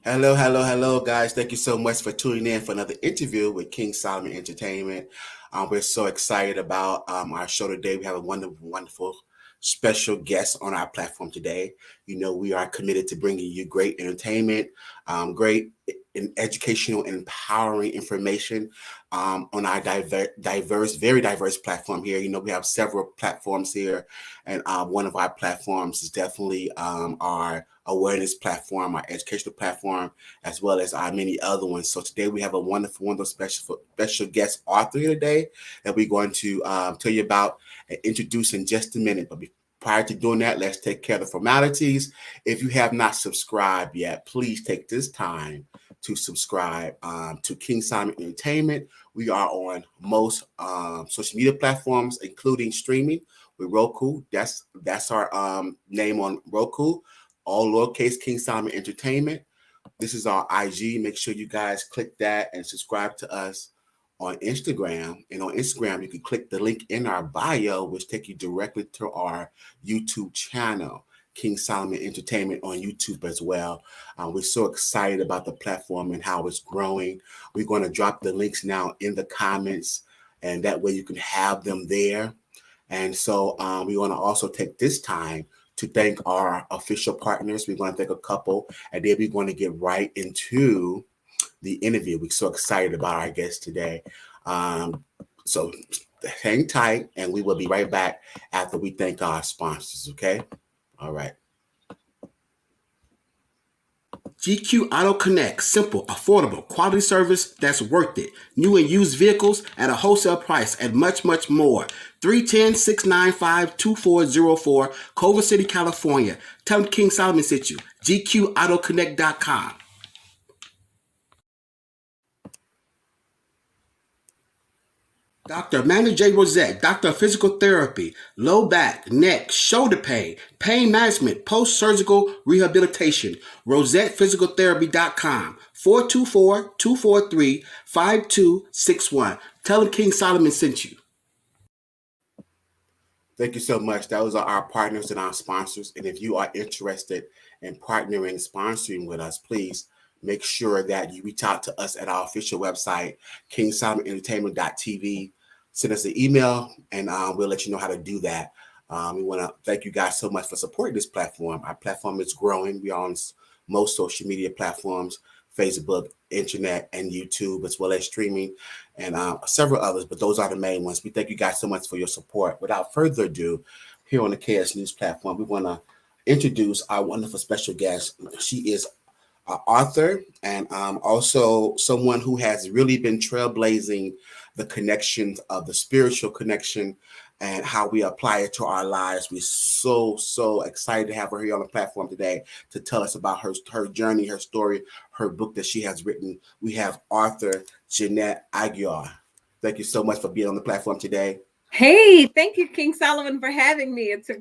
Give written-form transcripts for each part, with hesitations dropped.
Hello, hello, hello, guys. Thank you so much for tuning in for another interview with King Solomon Entertainment. We're so excited about our show today. We have a wonderful, wonderful special guest on our platform today. You know, we are committed to bringing you great entertainment, great educational and empowering information on our diverse, very diverse platform here. You know, we have several platforms here, and one of our platforms is definitely our awareness platform, our educational platform, as well as our many other ones. So today we have a wonderful, wonderful special guest author here today that we're going to tell you about and introduce in just a minute. But prior to doing that, let's take care of the formalities. If you have not subscribed yet, please take this time to subscribe to King Simon Entertainment. We are on most social media platforms, including streaming with Roku. That's our name on Roku, all lowercase King Solomon Entertainment. This is our IG. Make sure you guys click that and subscribe to us on Instagram. And on Instagram, you can click the link in our bio, which take you directly to our YouTube channel, King Solomon Entertainment on YouTube as well. We're so excited about the platform and how it's growing. We're going to drop the links now in the comments, and that way you can have them there. And so we want to also take this time to thank our official partners. We're going to thank a couple, and then we're going to get right into the interview. We're so excited about our guest today. So hang tight, and we will be right back after we thank our sponsors, okay? All right. GQ Auto Connect, simple, affordable, quality service that's worth it. New and used vehicles at a wholesale price and much, much more. 310-695-2404, Culver City, California. Tell them King Solomon sent you. GQAutoConnect.com. Dr. Amanda J. Rosette, Doctor of Physical Therapy, low back, neck, shoulder pain management, post-surgical rehabilitation. RosettePhysicalTherapy.com, 424-243-5261. Tell them King Solomon sent you. Thank you so much. Those are our partners and our sponsors. And if you are interested in partnering, sponsoring with us, please make sure that you reach out to us at our official website, KingSolomonEntertainment.tv. Send us an email, and we'll let you know how to do that. We want to thank you guys so much for supporting this platform. Our platform is growing. We are on most social media platforms, Facebook, internet, and YouTube, as well as streaming and several others, but those are the main ones. We thank you guys so much for your support. Without further ado, here on the KS News platform, we want to introduce our wonderful special guest. She is an author and also someone who has really been trailblazing the connections of the spiritual connection and how we apply it to our lives. We're so excited to have her here on the platform today to tell us about her journey, her story, her book that she has written. We have author Janette Auguar. Thank you so much for being on the platform today. Hey, thank you, King Solomon, for having me. It's a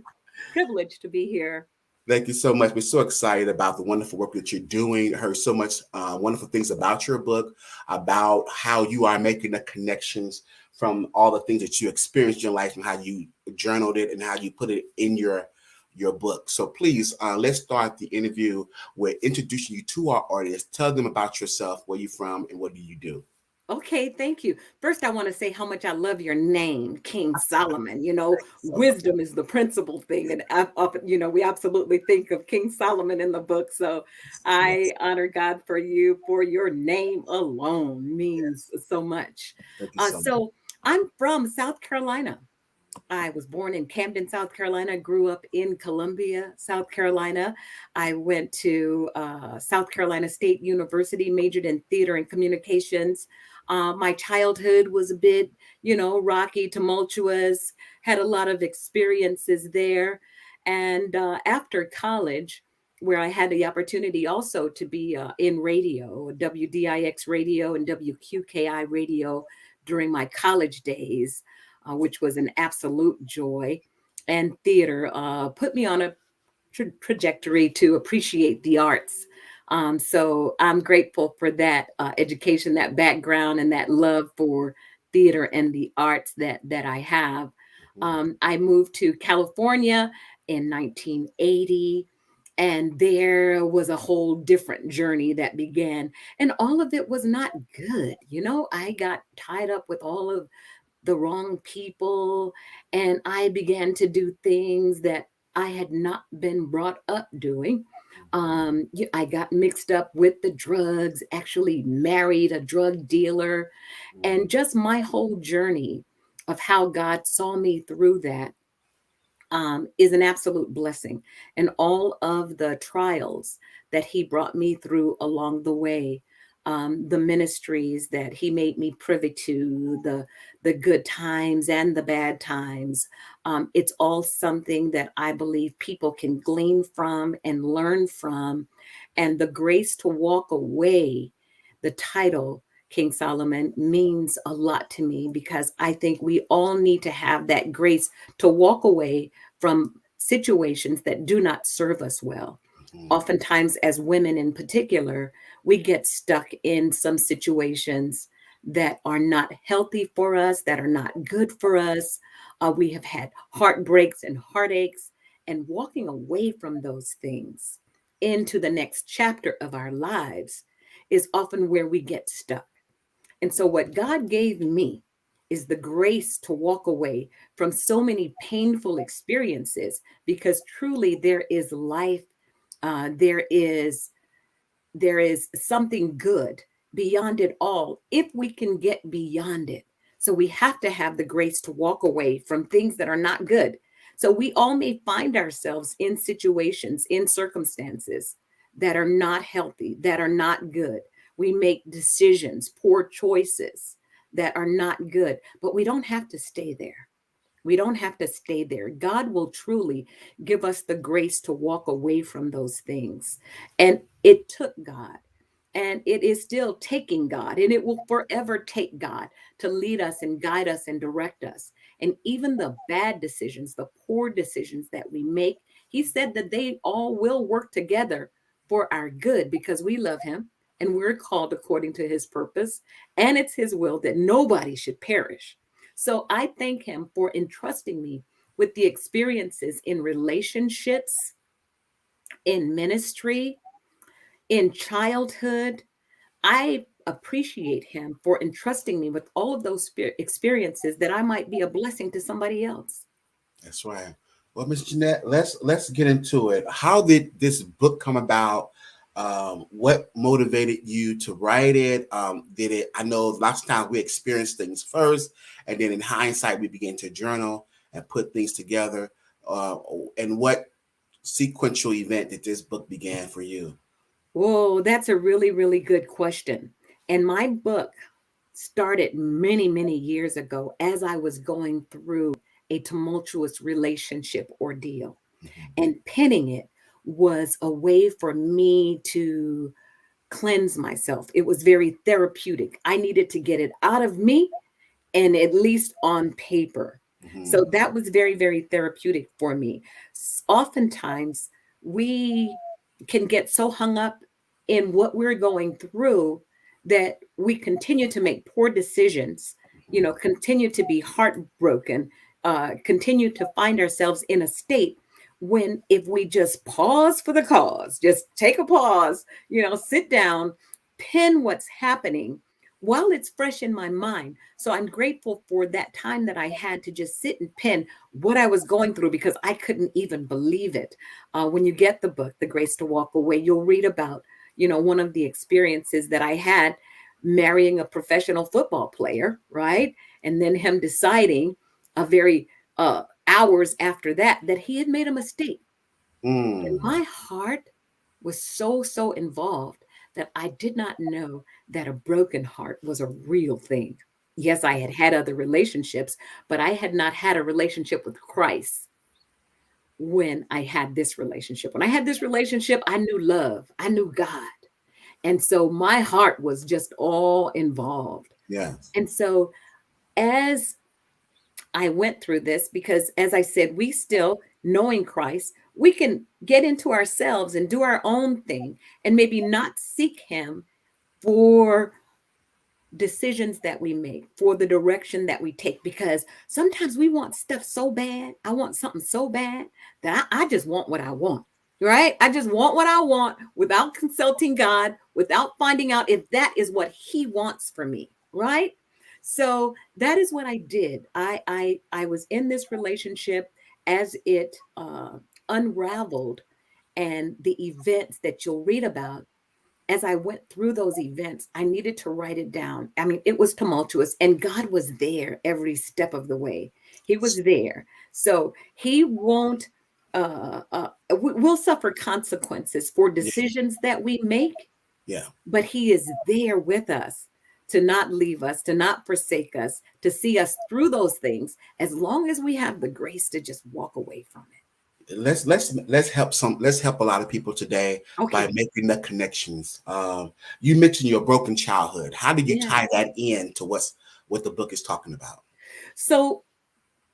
privilege to be here. Thank you so much. We're so excited about the wonderful work that you're doing. Heard so much wonderful things about your book, about how you are making the connections from all the things that you experienced in your life and how you journaled it and how you put it in your book. So please, let's start the interview with introducing you to our audience. Tell them about yourself, where you're from, and what do you do? Okay, thank you. First, I want to say how much I love your name, King Solomon. You know, wisdom is the principal thing. And, we absolutely think of King Solomon in the book. So I honor God for you, for your name alone means so much. Thank you so much. So I'm from South Carolina. I was born in Camden, South Carolina, grew up in Columbia, South Carolina. I went to South Carolina State University, majored in theater and communications. My childhood was a bit, rocky, tumultuous, had a lot of experiences there. And after college, where I had the opportunity also to be in radio, WDIX radio and WQKI radio during my college days, which was an absolute joy. And theater put me on a trajectory to appreciate the arts. So I'm grateful for that education, that background, and that love for theater and the arts that I have. I moved to California in 1980. And there was a whole different journey that began. And all of it was not good. I got tied up with all of the wrong people, and I began to do things that I had not been brought up doing. I got mixed up with the drugs, actually married a drug dealer, and just my whole journey of how God saw me through that is an absolute blessing. And all of the trials that He brought me through along the way, the ministries that He made me privy to, the good times and the bad times, it's all something that I believe people can glean from and learn from. And the grace to walk away, the title King Solomon, means a lot to me, because I think we all need to have that grace to walk away from situations that do not serve us well. Mhm. Oftentimes, as women in particular, we get stuck in some situations that are not healthy for us, that are not good for us. We have had heartbreaks and heartaches, and walking away from those things into the next chapter of our lives is often where we get stuck. And so, what God gave me is the grace to walk away from so many painful experiences, because truly there is life, there is something good beyond it all if we can get beyond it. So we have to have the grace to walk away from things that are not good. So we all may find ourselves in situations, in circumstances that are not healthy, that are not good. We make decisions, poor choices that are not good, but we don't have to stay there. We don't have to stay there. God will truly give us the grace to walk away from those things. And it took God, and it is still taking God, and it will forever take God to lead us and guide us and direct us. And even the bad decisions, the poor decisions that we make, He said that they all will work together for our good, because we love Him and we're called according to His purpose. And it's His will that nobody should perish. So I thank Him for entrusting me with the experiences in relationships, in ministry, in childhood. I appreciate Him for entrusting me with all of those experiences, that I might be a blessing to somebody else. That's right. Well, Miss Janette, let's get into it. How did this book come about? What motivated you to write it? Did it? I know lots of times we experience things first, and then in hindsight we begin to journal and put things together. Uh, and what sequential event did this book begin for you? Whoa, that's a really, really good question. And my book started many, many years ago as I was going through a tumultuous relationship ordeal. And penning it was a way for me to cleanse myself. It was very therapeutic. I needed to get it out of me, and at least on paper. Mm-hmm. So that was very, very therapeutic for me. Oftentimes, we can get so hung up in what we're going through that we continue to make poor decisions, continue to be heartbroken, continue to find ourselves in a state when, if we just pause for the cause, just take a pause, sit down, pin what's happening while it's fresh in my mind. So I'm grateful for that time that I had to just sit and pen what I was going through, because I couldn't even believe it. When you get the book, The Grace to Walk Away, you'll read about, one of the experiences that I had marrying a professional football player, right? And then him deciding a very hours after that he had made a mistake. And Mm. my heart was so, so involved that I did not know that a broken heart was a real thing. Yes, I had had other relationships, but I had not had a relationship with Christ when I had this relationship. When I had this relationship, I knew love, I knew God. And so my heart was just all involved. Yes. And so as I went through this, because as I said, we still, knowing Christ, we can get into ourselves and do our own thing, and maybe not seek Him for decisions that we make, for the direction that we take, because sometimes we want stuff so bad. I want something so bad that I just want what I want. right? I just want what I want without consulting God, without finding out if that is what He wants for me, right? So that is what I did. I was in this relationship as it unraveled, and the events that you'll read about. As I went through those events, I needed to write it down. I mean, it was tumultuous, and God was there every step of the way. He was there. So He won't, we'll suffer consequences for Yeah, decisions that we make, yeah. but He is there with us to not leave us, to not forsake us, to see us through those things, as long as we have the grace to just walk away from Let's help a lot of people today it. by Okay. making the connections. You mentioned your broken childhood. How did you Yeah. tie that in to what the book is talking about? So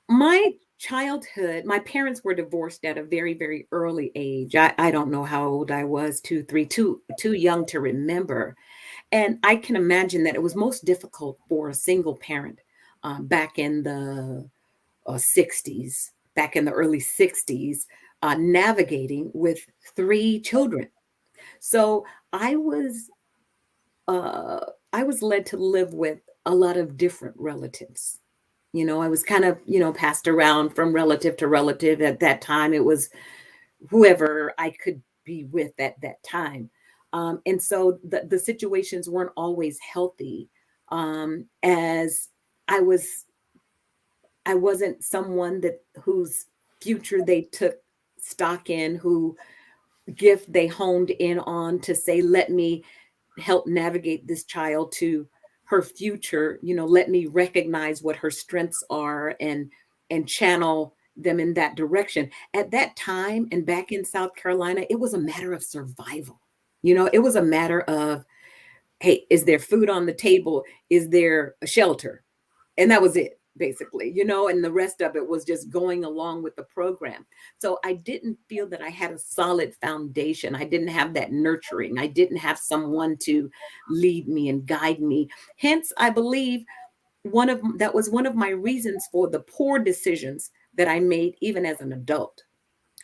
my childhood, my parents were divorced at a very, very early age. I don't know how old I was, two, three, too young to remember. And I can imagine that it was most difficult for a single parent back in the 60s, back in the early 60s, navigating with three children. So I was uh, I was led to live with a lot of different relatives. I was kind of, passed around from relative to relative. At that time, it was whoever I could be with at that time. And so the situations weren't always healthy. As I was, I wasn't someone that whose future they took stock in, who gift they honed in on to say, let me help navigate this child to her future. Let me recognize what her strengths are, and channel them in that direction. At that time, and back in South Carolina, it was a matter of survival. It was a matter of, hey, is there food on the table? Is there a shelter? And that was it, basically, and the rest of it was just going along with the program. So I didn't feel that I had a solid foundation. I didn't have that nurturing. I didn't have someone to lead me and guide me. Hence, I believe that was one of my reasons for the poor decisions that I made even as an adult.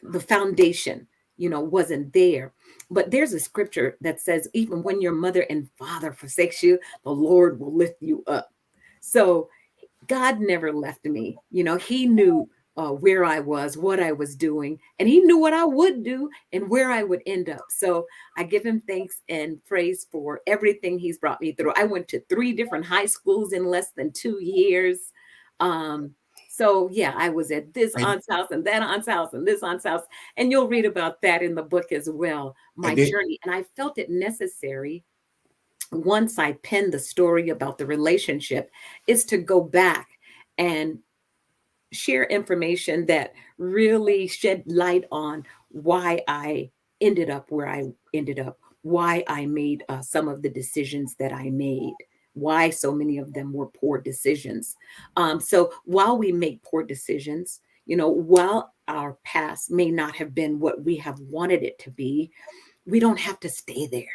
The foundation, wasn't there. But there's a scripture that says, even when your mother and father forsakes you, the Lord will lift you up. So God never left me. He knew where I was, what I was doing, and He knew what I would do and where I would end up. So I give Him thanks and praise for everything He's brought me through. I went to three different high schools in less than 2 years. Um, so yeah, I was at this And aunt's house and that aunt's house and this aunt's house, and you'll read about that in the book as well. My and then journey, and I felt it necessary once I penned the story about the relationship, is to go back and share information that really shed light on why I ended up where I ended up, why I made some of the decisions that I made, why so many of them were poor decisions. So while we make poor decisions, while our past may not have been what we have wanted it to be, we don't have to stay there.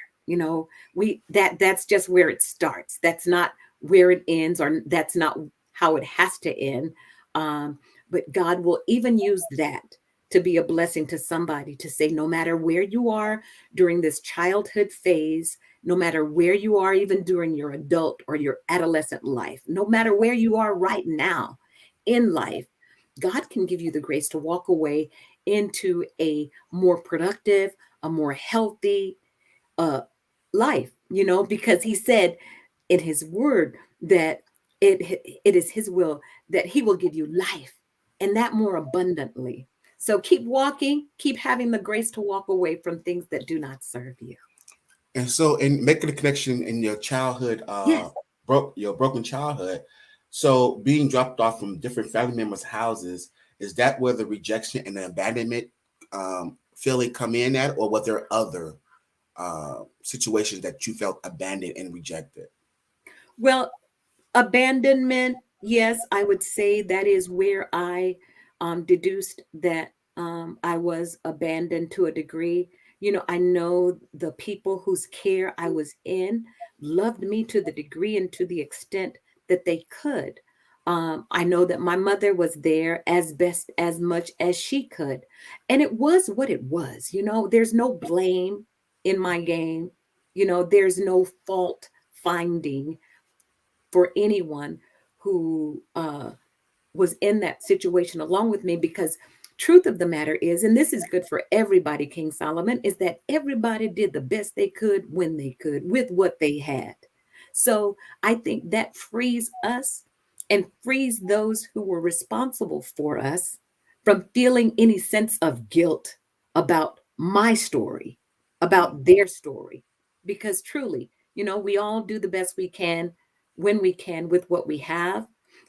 That's just where it starts. That's not where it ends, or that's not how it has to end. um, but God will even use that to be a blessing to somebody, to say, no matter where you are during this childhood phase, no matter where you are even during your adult or your adolescent life, no matter where you are right now in life, God can give you the grace to walk away into a more productive, a more healthy uh, life, because He said in His word that it is His will that He will give you life, and that more abundantly. So keep walking, keep having the grace to walk away from things that do not serve you. so in making the connection in your childhood, Yes. broke your broken childhood. So being dropped off from different family members' houses, is that where the rejection and the abandonment feeling come in at, or was there other situations that you felt abandoned and rejected? Well, abandonment, yes, I would say that is where I deduced that I was abandoned to a degree. I know the people whose care I was in loved me to the degree and to the extent that they could. I know that my mother was there as best as much as she could. And it was what it was. There's no blame in my game. There's no fault finding for anyone who was in that situation along with me, because truth of the matter is, and this is good for everybody, King Solomon, is that everybody did the best they could when they could with what they had. So I think that frees us and frees those who were responsible for us from feeling any sense of guilt about my story, about their story. Because truly, we all do the best we can when we can with what we have.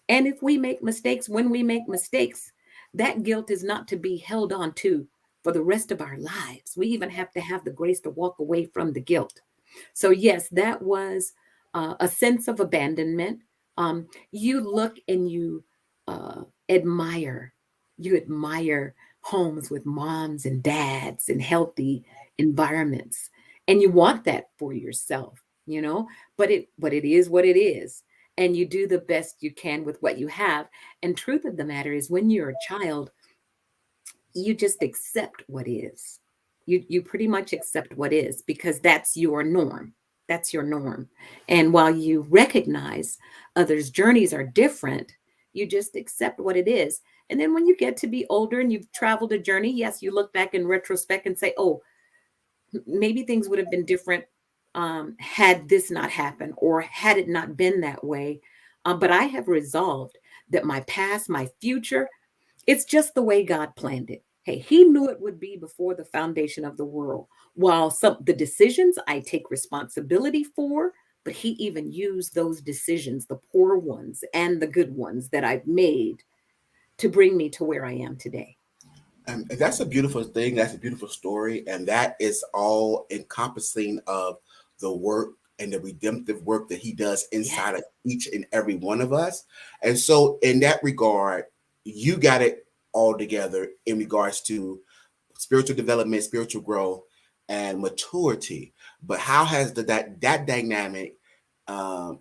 And if we make mistakes, when we make mistakes, that guilt is not to be held on to for the rest of our lives. We even have to have the grace to walk away from the guilt. So, yes, that was a sense of abandonment. You look and uh, admire, you admire homes with moms and dads and healthy environments. And you want that for yourself, but it is what it is, and you do the best you can with what you have. And truth of the matter is, when you're a child, you just accept what is. You pretty much accept what is, because that's your norm. That's your norm. And while you recognize others' journeys are different, you just accept what it is. And then when you get to be older and you've traveled a journey, yes, you look back in retrospect and say, oh, maybe things would have been different, had this not happened or had it not been that way. But I have resolved that my past, my future, it's just the way God planned it. Hey, He knew it would be before the foundation of the world. While some the decisions I take responsibility for, but He even used those decisions, the poor ones and the good ones that I've made, to bring me to where I am today. And that's a beautiful thing. That's a beautiful story. And that is all encompassing of the work and the redemptive work that he does inside of Yes. each and every one of us. And so, in that regard, you got it all together in regards to spiritual development, spiritual growth, and maturity. But how has that dynamic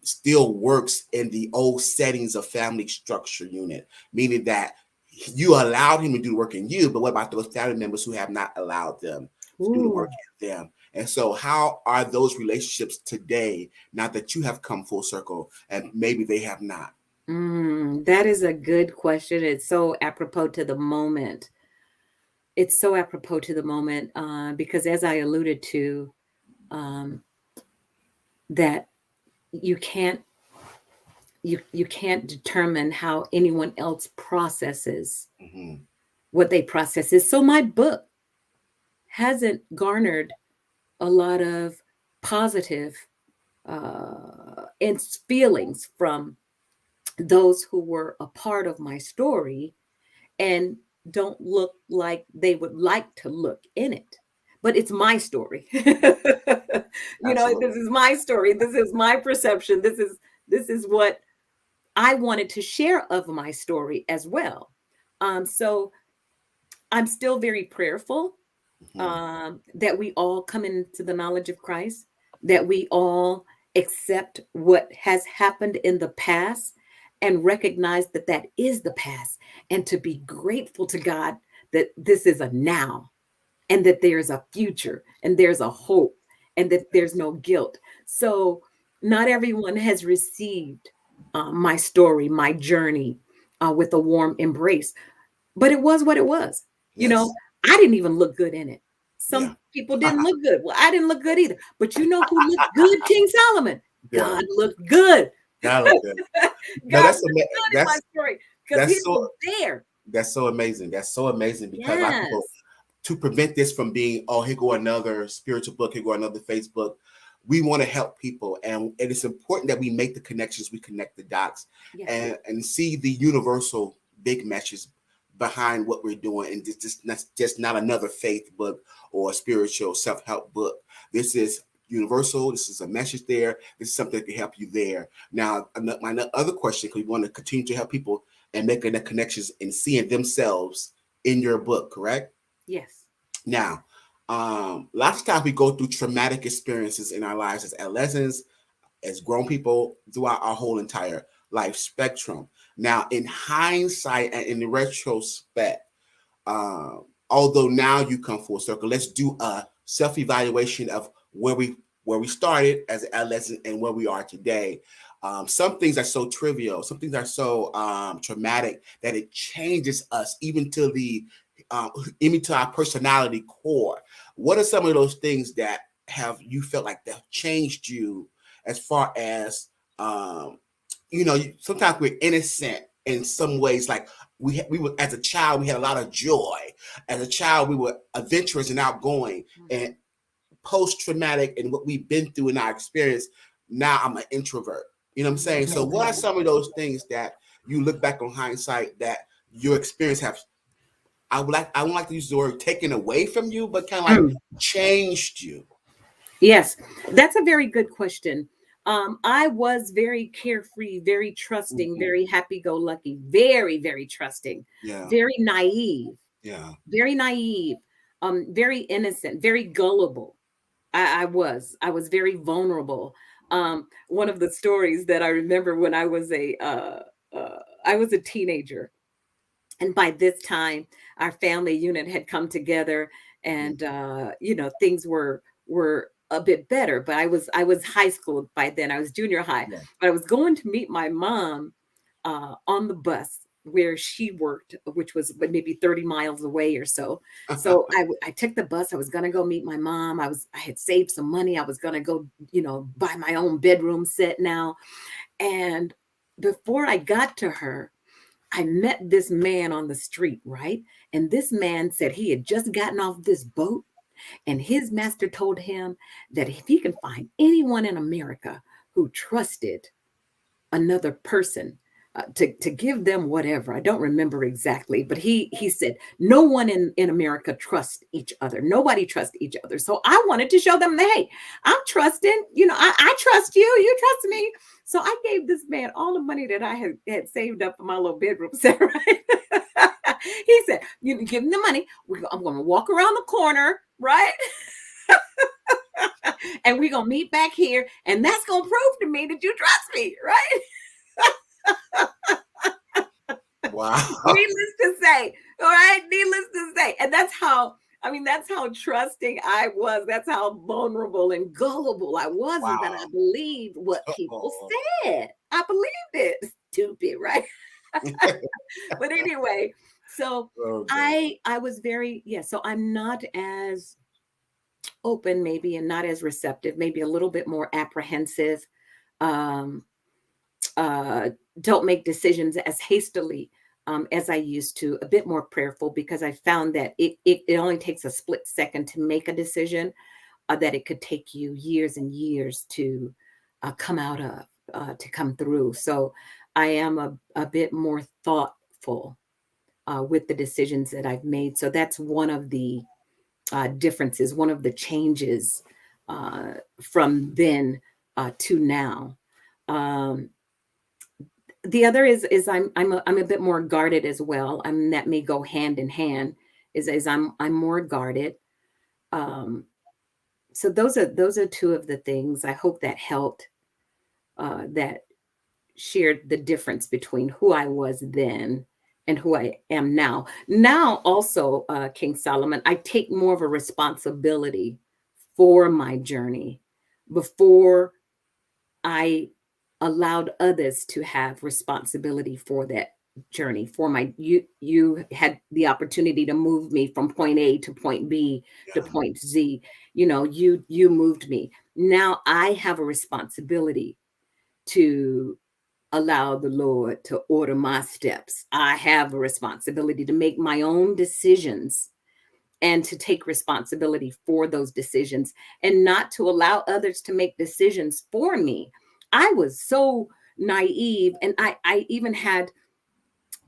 still works in the old settings of family structure unit, meaning that you allowed him to do the work in you, but what about those family members who have not allowed them to do the Ooh. work in them? And so, how are those relationships today, now that you have come full circle and maybe they have not? That is a good question. It's so apropos to the moment. It's so apropos to the moment, because, as I alluded to, um, that you can't you can't determine how anyone else processes Hmm. what they processes. So my book hasn't garnered a lot of positive and feelings from those who were a part of my story and don't look like they would like to look in it. But it's my story. This Absolutely. is my story. This is my perception. This is what I wanted to share of my story as well. So I'm still very prayerful, Hmm. that we all come into the knowledge of Christ, that we all accept what has happened in the past and recognize that that is the past, and to be grateful to God that this is a now, and that there's a future and there's a hope and that there's no guilt. So, not everyone has received my story, my journey, with a warm embrace, but it was what it was. You know, Yes. I didn't even look good in it. Yeah. Some people didn't look good. Well, I didn't look good either. But you know who looked good, King Solomon? Yeah. God looked good. Gotta look good. No, God looked good in my story because He that's so was there. that's so amazing. That's so amazing because a lot of people, Yes. to prevent this from being, oh, here go another spiritual book, here go another Facebook. We want to help people, and it is important that we make the connections, we connect the dots, Yes. and see the universal big message behind what we're doing, and just not another faith book or a spiritual self help book. This is universal. This is a message there. This is something that can help you there. Now, my other question, because we want to continue to help people and making the connections and seeing themselves in your book, correct? Yes. Now, lots of times we go through traumatic experiences in our lives as adolescents, as grown people, throughout our whole entire life spectrum. Now, in hindsight and in retrospect, although now you come full circle, let's do a self-evaluation of where we started as an adolescent and where we are today. Some things are so trivial, some things are so traumatic that it changes us even to the even to our personality core. What are some of those things that have you felt like that changed you as far as sometimes we're innocent in some ways, like we were as a child we had a lot of joy. As a child we were adventurous and outgoing, and post-traumatic and what we've been through in our experience, now I'm an introvert. You know what I'm saying? So what are some of those things that you look back on hindsight that your experience have, I would like to use the word taken away from you, but kind of like changed you? Yes, that's a very good question. I was very carefree, very trusting, very happy-go-lucky, very, very trusting, Yeah. very naive, Yeah. very naive, very innocent, very gullible. I was very vulnerable. One of the stories that I remember when I was a teenager, and by this time our family unit had come together, and things were a bit better, but I was high school by then. I was junior high, Yeah. but I was going to meet my mom on the bus where she worked, which was maybe 30 miles away or so. So I took the bus. I was going to go meet my mom. I had saved some money. I was going to go, buy my own bedroom set now. And before I got to her, I met this man on the street, right? And this man said he had just gotten off this boat, and his master told him that if he can find anyone in America who trusted another person, to give them whatever. I don't remember exactly, but he said no one in America trusts each other. Nobody trusts each other. So I wanted to show them that, hey, I'm trusting. I trust you. You trust me. So I gave this man all the money that I had saved up for my little bedroom set. Right? He said, "You give him the money. I'm going to walk around the corner, right?" And we're gonna meet back here, and that's gonna prove to me that you trust me, right? Wow. Needless to say, all right, needless to say. And that's how trusting I was. That's how vulnerable and gullible I was, is that I Wow. believed what people Oh. said. I believed it. Stupid, right? But anyway, so Oh, God. I was very, yeah, so I'm not as open, maybe, and not as receptive, maybe a little bit more apprehensive. Um, uh, don't make decisions as hastily as I used to, a bit more prayerful, because I found that it only takes a split second to make a decision, that it could take you years and years to come out of, to come through. So I am a bit more thoughtful with the decisions that I've made. So that's one of the differences, one of the changes from then to now. Um, the other is I'm a bit more guarded as well. That may go hand in hand. Is I'm more guarded. Um, so those are two of the things. I hope that helped. That shared the difference between who I was then and who I am now. Now, also, King Solomon, I take more of a responsibility for my journey. Before, I allowed others to have responsibility for that journey. For my you had the opportunity to move me from point A to point B to Yeah. point Z. You moved me. Now I have a responsibility to allow the Lord to order my steps. I have a responsibility to make my own decisions and to take responsibility for those decisions, and not to allow others to make decisions for me. I was so naive, and I even had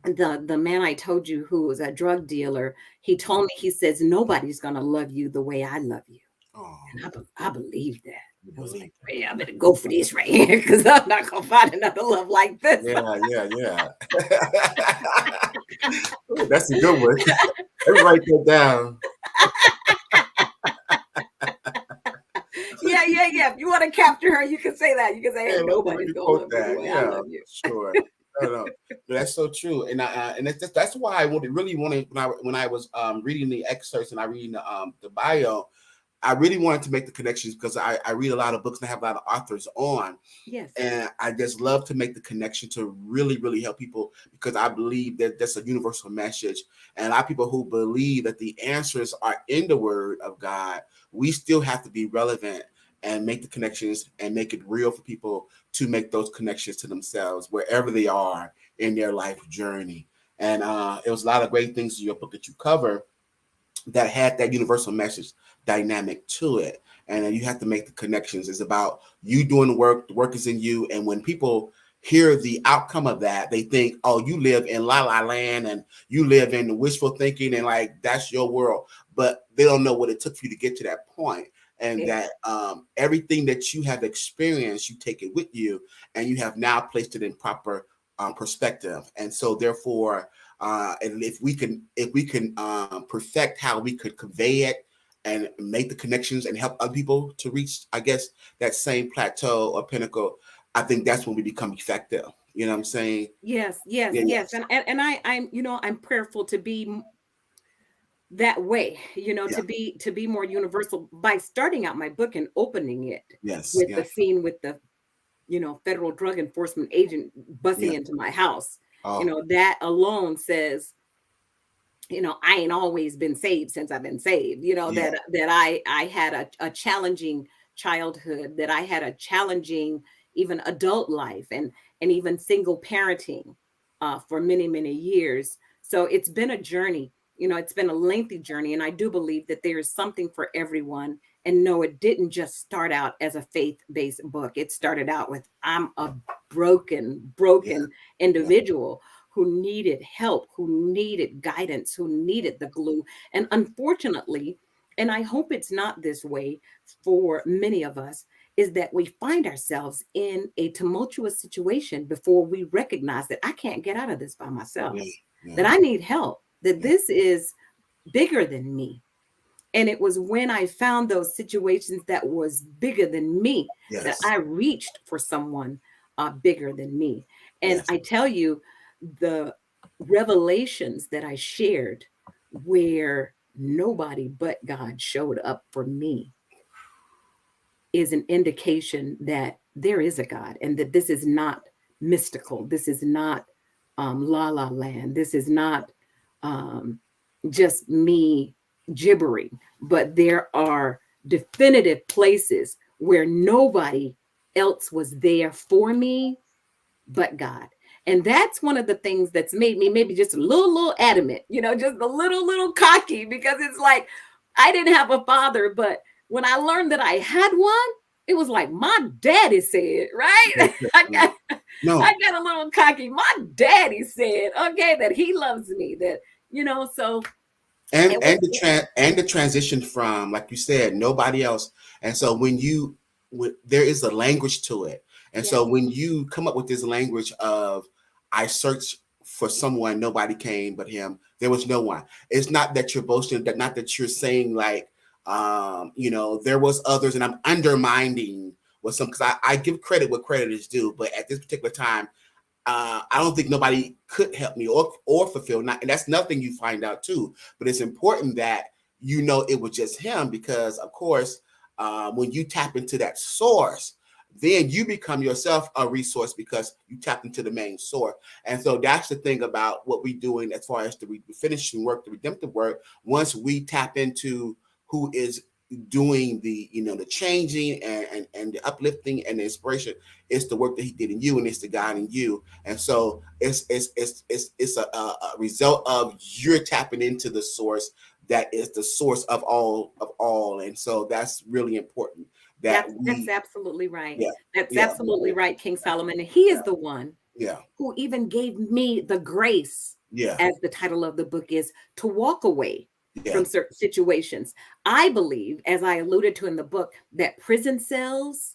the man I told you, who was a drug dealer. He told me, he says, nobody's going to love you the way I love you. Oh, And I believe that. you I was believe like, yeah, I better go for this right here, because I'm not going to find another love like this. that. Yeah, yeah, yeah. Ooh, that's a good one. Let me write that down. Yeah. If you want to capture her, you can say that. You can say, Yeah, hey, let me nobody's going to quote love you the that. way I Yeah, love you. sure. No, no, no, that's so true, and and that's why I really wanted when I was reading the excerpts and I reading the bio. I really wanted to make the connections because I read a lot of books and I have a lot of authors on, Yes. and I just love to make the connection to really help people because I believe that that's a universal message. And a lot of people who believe that the answers are in the Word of God, we still have to be relevant and make the connections and make it real for people to make those connections to themselves wherever they are in their life journey. And it was a lot of great things in your book that you cover that had that universal message dynamic to it. And you have to make the connections. It's about you doing the work is in you. And when people hear the outcome of that, they think, oh, you live in la la land and you live in wishful thinking and like that's your world. But they don't know what it took for you to get to that point. And It, that everything that you have experienced, you take it with you, and you have now placed it in proper perspective. And so, therefore, and if we can perfect how we could convey it and make the connections and help other people to reach, I guess, that same plateau or pinnacle, I think that's when we become effective. You know what I'm saying? yes, yes, Yeah, yes. yes, And I'm, I'm prayerful to be that way, yeah, to be more universal by starting out my book and opening it yes, with yeah, the scene with the, federal drug enforcement agent busting yeah. into my house. Oh, That alone says, I ain't always been saved since I've been saved, yeah, that I had a challenging childhood, that I had a challenging even adult life, and even single parenting for many, many years. So it's been a journey, it's been a lengthy journey. And I do believe that there is something for everyone. And no, it didn't just start out as a faith-based book. It started out with, I'm a yeah, broken yeah, individual who needed help, who needed guidance, who needed the glue. And unfortunately, and I hope it's not this way for many of us, is that we find ourselves in a tumultuous situation before we recognize that I can't get out of this by myself, yeah, yeah, that I need help, that yeah. this is bigger than me. And it was when I found those situations that was bigger than me that Yes, I reached for someone bigger than me. And yes, I tell you, the revelations that I shared, where nobody but God showed up for me, is an indication that there is a God and that this is not mystical. This is not la la land. This is not um, just me gibbering, but there are definitive places where nobody else was there for me but God. And that's one of the things that's made me maybe just a little adamant, just a little cocky, because it's like I didn't have a father, but when I learned that I had one, it was like my daddy said, right? I yeah. got I No, got a little cocky. My daddy said, okay, that he loves me, that, so it was, and the transition from, like you said, nobody else. And so there is a language to it. And yes, so when you come up with this language of, I searched for someone, nobody came but him, there was no one. It's not that you're boasting, that not that you're saying like, there was others and I'm undermining with some, because I give credit what credit is due, but at this particular time, I don't think nobody could help me or fulfill. Not, and that's nothing you find out too. But it's important that it was just him, because of course, when you tap into that source, then you become yourself a resource because you tap into the main source. And so that's the thing about what we're doing as far as the finishing work, the redemptive work. Once we tap into who is doing the changing and the uplifting and the inspiration, it's the work that he did in you, and it's the God in you. And so it's a result of you're tapping into the source that is the source of all. And so that's really important that that's absolutely right. yeah, That's yeah, absolutely right, King Solomon. And he is the one yeah, who even gave me the grace, yeah, as the title of the book is, to walk away yeah, from certain situations. I believe, as I alluded to in the book, that prison cells,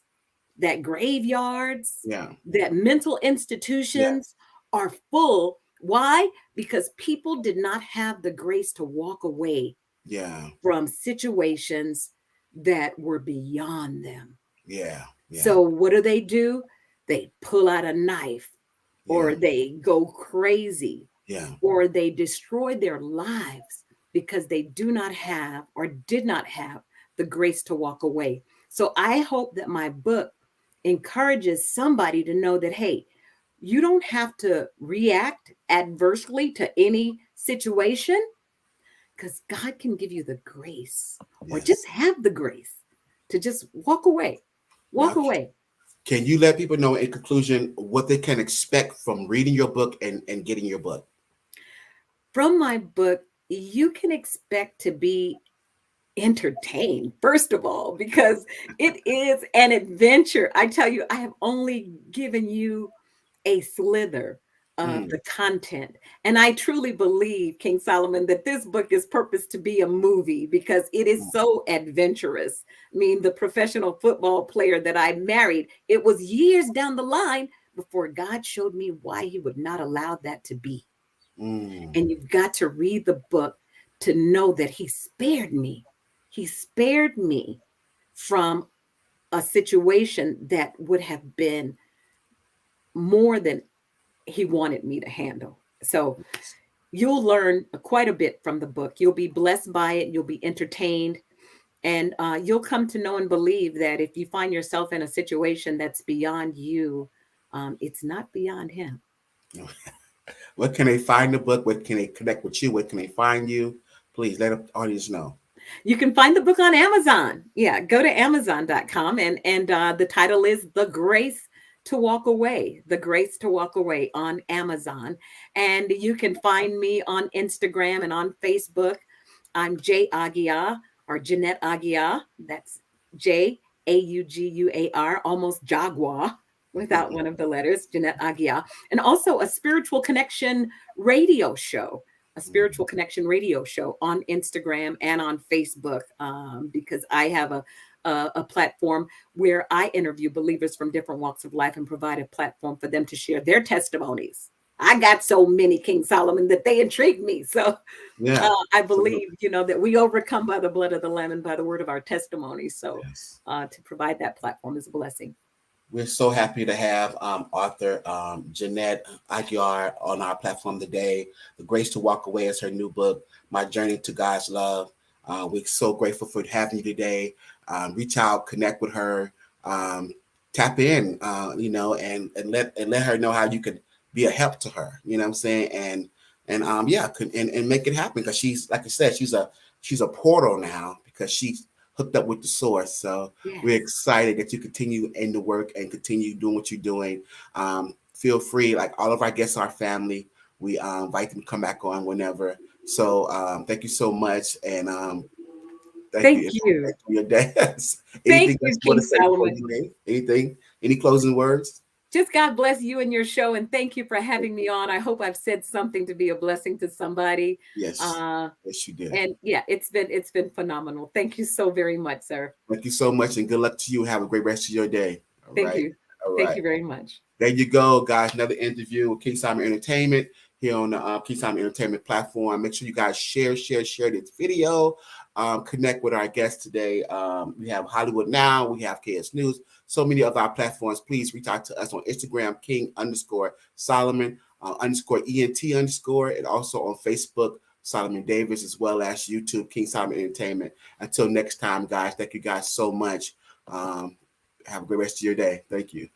that graveyards, yeah, that mental yeah, institutions are full. Why? Because people did not have the grace to walk away yeah, from situations that were beyond them. yeah, yeah, So what do? They pull out a knife Yeah. or they go crazy, Yeah. or they destroy their lives because they do not have or did not have the grace to walk away. So I hope that my book encourages somebody to know that, hey, you don't have to react adversely to any situation, because God can give you the grace, or just Yes. have the grace to just walk away. Walk Now, away. can you let people know in conclusion what they can expect from reading your book and getting your book? From my book, you can expect to be entertained, first of all, because it is an adventure. I tell you, I have only given you a slither of Mm, the content. And I truly believe, King Solomon, that this book is purposed to be a movie because it is mm, so adventurous. I mean, the professional football player that I married, it was years down the line before God showed me why he would not allow that to be. mm. And you've got to read the book to know that he spared me. He spared me from a situation that would have been more than he wanted me to handle. So you'll learn quite a bit from the book. You'll be blessed by it. You'll be entertained. And you'll come to know and believe that if you find yourself in a situation that's beyond you, it's not beyond him. Where can they find the book? Where can they connect with you? Where can they find you? Please let the audience know. You can find the book on Amazon. Yeah, go to amazon.com, and the title is The Grace to Walk Away. The Grace to Walk Away on Amazon. And you can find me on Instagram and on Facebook. I'm J Aguiar, or Janette Aguiar. That's Jauguar, almost Jaguar without one of the letters, Janette Aguiar. And also a spiritual connection radio show, a spiritual connection radio show on Instagram and on Facebook, because I have a platform where I interview believers from different walks of life and provide a platform for them to share their testimonies. I got so many, King Solomon, that they intrigue me. So Yeah. I Absolutely. believe, that we overcome by the blood of the Lamb and by the word of our testimony. So Yes. to provide that platform is a blessing. We're so happy to have author Janette Auguar on our platform today. The Grace to Walk Away is her new book, My Journey to God's Love. We're so grateful for having you today. Reach out, connect with her, tap in, and let her know how you can be a help to her. You know what I'm saying? And make it happen, because she's, like I said, she's a portal now, because she's hooked up with the source. So we're Yes. excited that you continue in the work and continue doing what you're doing. Feel free, like all of our guests are family. We invite them to come back on whenever. So thank you so much, and thank Thank you. you. Thank you for your dads. Thank Anything else you, you want King to say before Solomon. you leave? Anything? Any closing words? Just God bless you and your show, and thank you for having me on. I hope I've said something to be a blessing to somebody. Yes. Uh, Yes, you did. and yeah, it's been phenomenal. Thank you so very much, sir. Thank you so much, and good luck to you. Have a great rest of your day. All Thank right. you. All Thank right. you very much. There you go, guys. Another interview with King Simon Entertainment here on the King Simon Entertainment platform. Make sure you guys share this video. Connect with our guests today. We have Hollywood Now. We have KS News. So many of our platforms. Please reach out to us on Instagram, King_Solomon _ENT_, and also on Facebook, Solomon Davis, as well as YouTube, King Simon Entertainment. Until next time, guys. Thank you guys so much. Have a great rest of your day. Thank you.